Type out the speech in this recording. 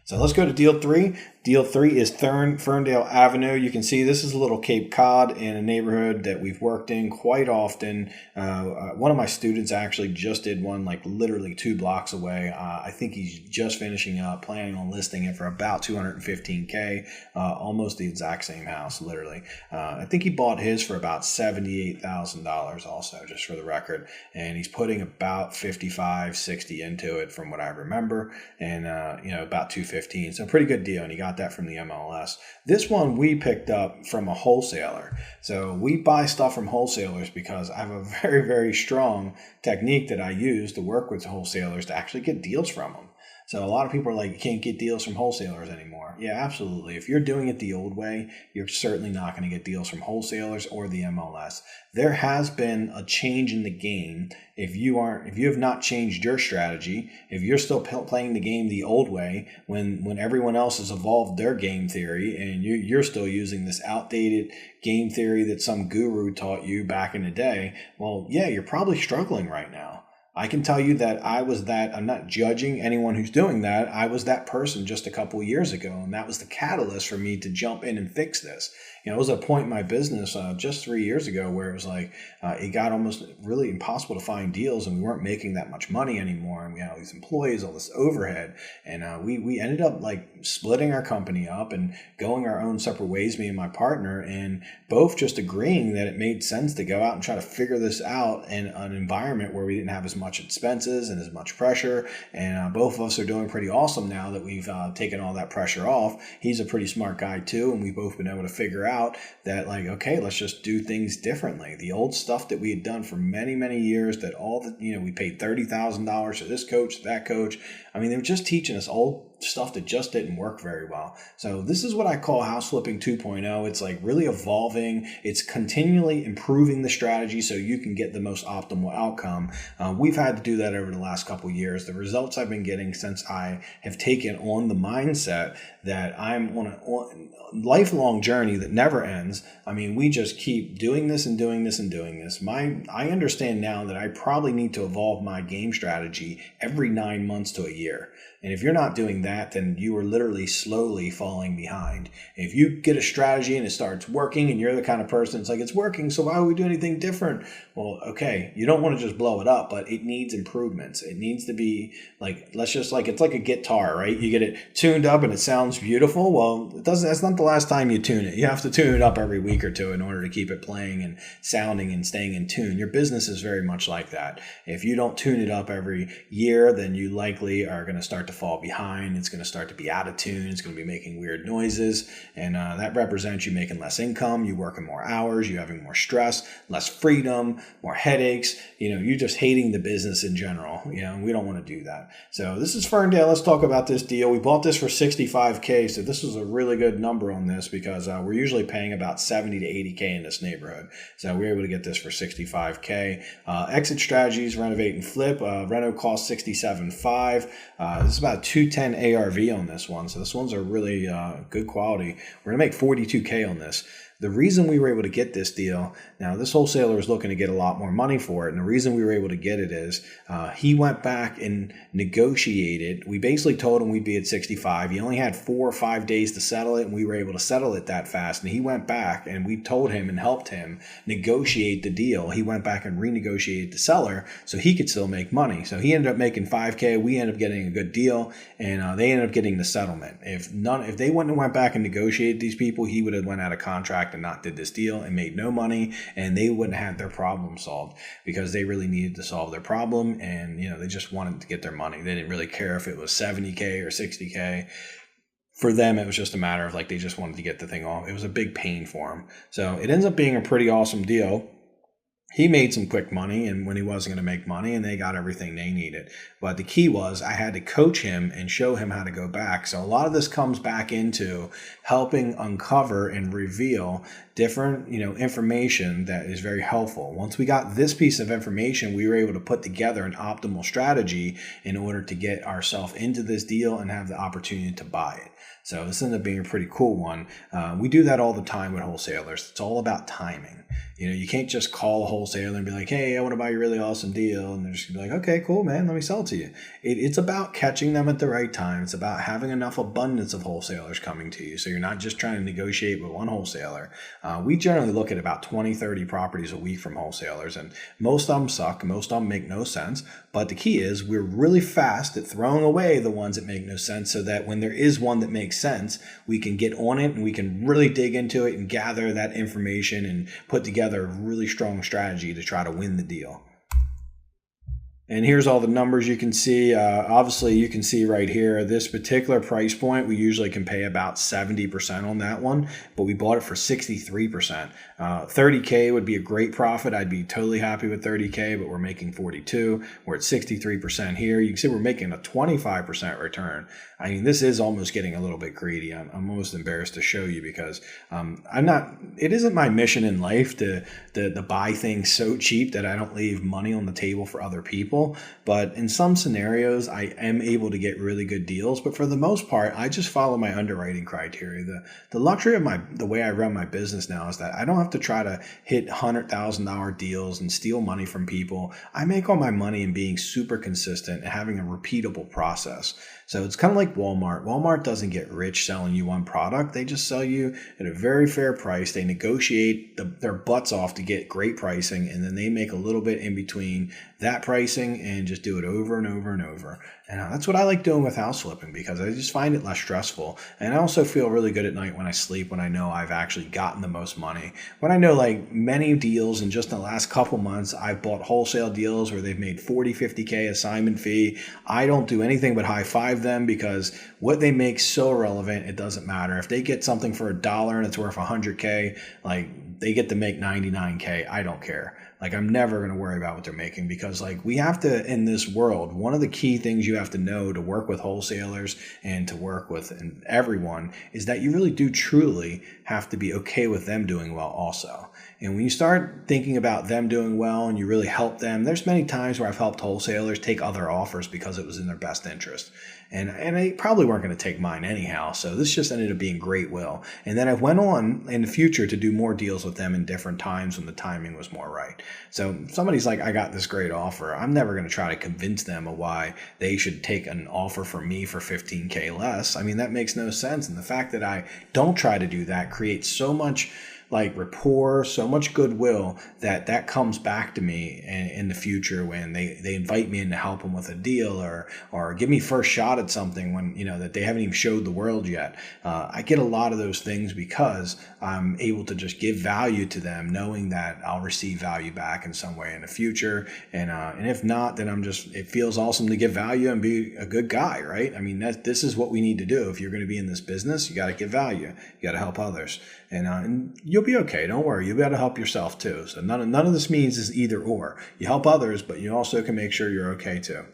So let's go to deal three. Deal three is Ferndale Avenue. You can see this is a little Cape Cod in a neighborhood that we've worked in quite often. One of my students actually just did one like literally 2 blocks away. I think he's just finishing up, planning on listing it for about $215K, almost the exact same house, literally. I think he bought his for about $78,000 also, just for the record. And he's putting about 55, 60 into it from what I remember, and about 215. So pretty good deal. And he got that from the MLS. This one we picked up from a wholesaler. So we buy stuff from wholesalers because I have a very, very strong technique that I use to work with wholesalers to actually get deals from them. So a lot of people are like, you can't get deals from wholesalers anymore. Yeah, absolutely. If you're doing it the old way, you're certainly not going to get deals from wholesalers or the MLS. There has been a change in the game. If you have not changed your strategy, if you're still playing the game the old way, when everyone else has evolved their game theory and you're still using this outdated game theory that some guru taught you back in the day, well, yeah, you're probably struggling right now. I can tell you that I'm not judging anyone who's doing that. I was that person just a couple of years ago, and that was the catalyst for me to jump in and fix this. It was a point in my business just 3 years ago where it was like it got almost really impossible to find deals, and we weren't making that much money anymore, and we had all these employees, all this overhead, and we ended up like splitting our company up and going our own separate ways, me and my partner, and both just agreeing that it made sense to go out and try to figure this out in an environment where we didn't have as much expenses and as much pressure. And both of us are doing pretty awesome now that we've taken all that pressure off. He's a pretty smart guy too, and we've both been able to figure out that like, okay, let's just do things differently. The old stuff that we had done for many, many years, that we paid $30,000 to this coach, that coach. I mean, they were just teaching us old stuff that just didn't work very well. So this is what I call house flipping 2.0. It's like really evolving. It's continually improving the strategy so you can get the most optimal outcome. We've had to do that over the last couple of years. The results I've been getting since I have taken on the mindset that I'm on a lifelong journey that never ends. I mean, we just keep doing this and doing this and doing this. I understand now that I probably need to evolve my game strategy every 9 months to a year. And if you're not doing that, then you are literally slowly falling behind. If you get a strategy and it starts working and you're the kind of person, it's like, it's working, so why would we do anything different? Well, okay, you don't want to just blow it up, but it needs improvements. It needs to be like, it's like a guitar, right? You get it tuned up and it sounds beautiful. Well, that's not the last time you tune it. You have to tune it up every week or two in order to keep it playing and sounding and staying in tune. Your business is very much like that. If you don't tune it up every year, then you likely are going to start to fall behind. It's going to start to be out of tune. It's going to be making weird noises, and that represents you making less income, you working more hours, you having more stress, less freedom, more headaches. You just hating the business in general. We don't want to do that. So this is Ferndale. Let's talk about this deal. We bought this for $65K, so this was a really good number on this because we're usually paying about $70 to $80K in this neighborhood. So we were able to get this for $65K. Exit strategies: renovate and flip. Reno cost $67.5. This is about 210 ARV on this one. So this one's a really good quality. We're going to make $42K on this. The reason we were able to get this deal, now this wholesaler is looking to get a lot more money for it, and the reason we were able to get it is he went back and negotiated. We basically told him we'd be at 65. He only had 4 or 5 days to settle it, and we were able to settle it that fast. And he went back and we told him and helped him negotiate the deal. He went back and renegotiated the seller so he could still make money. So he ended up making $5K. We ended up getting a good deal, and they ended up getting the settlement. If they wouldn't have went back and negotiated these people, he would have went out of contract and not did this deal and made no money, and they wouldn't have their problem solved because they really needed to solve their problem, and they just wanted to get their money. They didn't really care if it was 70K or 60K. For them, it was just a matter of like they just wanted to get the thing off. It was a big pain for them. So it ends up being a pretty awesome deal. He made some quick money and when he wasn't going to make money, and they got everything they needed. But the key was I had to coach him and show him how to go back. So a lot of this comes back into helping uncover and reveal different, information that is very helpful. Once we got this piece of information, we were able to put together an optimal strategy in order to get ourselves into this deal and have the opportunity to buy it. So this ended up being a pretty cool one. We do that all the time with wholesalers. It's all about timing. You can't just call a wholesaler and be like, hey, I want to buy a really awesome deal. And they're just going to be like, okay, cool, man, let me sell it to you. It's about catching them at the right time. It's about having enough abundance of wholesalers coming to you. So you're not just trying to negotiate with one wholesaler. We generally look at about 20, 30 properties a week from wholesalers, and most of them suck. Most of them make no sense. But the key is we're really fast at throwing away the ones that make no sense, so that when there is one that makes sense, we can get on it and we can really dig into it and gather that information and put together a really strong strategy to try to win the deal. And here's all the numbers you can see. Obviously, you can see right here, this particular price point, we usually can pay about 70% on that one, but we bought it for 63%. 30K would be a great profit. I'd be totally happy with 30K, but we're making 42. We're at 63% here. You can see we're making a 25% return. I mean, this is almost getting a little bit greedy. I'm almost embarrassed to show you because it isn't my mission in life to buy things so cheap that I don't leave money on the table for other people. But in some scenarios, I am able to get really good deals. But for the most part, I just follow my underwriting criteria. The luxury of the way I run my business now is that I don't have to try to hit $100,000 deals and steal money from people. I make all my money in being super consistent and having a repeatable process. So it's kind of like Walmart. Walmart doesn't get rich selling you one product. They just sell you at a very fair price. They negotiate their butts off to get great pricing, and then they make a little bit in between that pricing and just do it over and over and over. And that's what I like doing with house flipping, because I just find it less stressful. And I also feel really good at night when I sleep, when I know I've actually gotten the most money. When I know, like, many deals in just the last couple months, I've bought wholesale deals where they've made 40, 50K assignment fee. I don't do anything but high five them, because what they make so irrelevant, it doesn't matter. If they get something for $1 and it's worth 100K, like, they get to make 99K. I don't care. Like, I'm never going to worry about what they're making, because, like, we have to, in this world, one of the key things you have to know to work with wholesalers and to work with everyone is that you really do truly have to be okay with them doing well also. And when you start thinking about them doing well and you really help them, there's many times where I've helped wholesalers take other offers because it was in their best interest. And they probably weren't going to take mine anyhow. So this just ended up being great will. And then I went on in the future to do more deals with them in different times when the timing was more right. So somebody's like, I got this great offer. I'm never going to try to convince them of why they should take an offer from me for 15K less. I mean, that makes no sense. And the fact that I don't try to do that creates so much like rapport, so much goodwill that comes back to me in the future when they invite me in to help them with a deal or give me first shot at something when, that they haven't even showed the world yet. I get a lot of those things because I'm able to just give value to them, knowing that I'll receive value back in some way in the future. And if not, then it feels awesome to give value and be a good guy, right? I mean, this is what we need to do. If you're going to be in this business, you got to give value. You got to help others. And you'll be okay. Don't worry. You'll be able to help yourself too. So none of this means is either or. You help others, but you also can make sure you're okay too.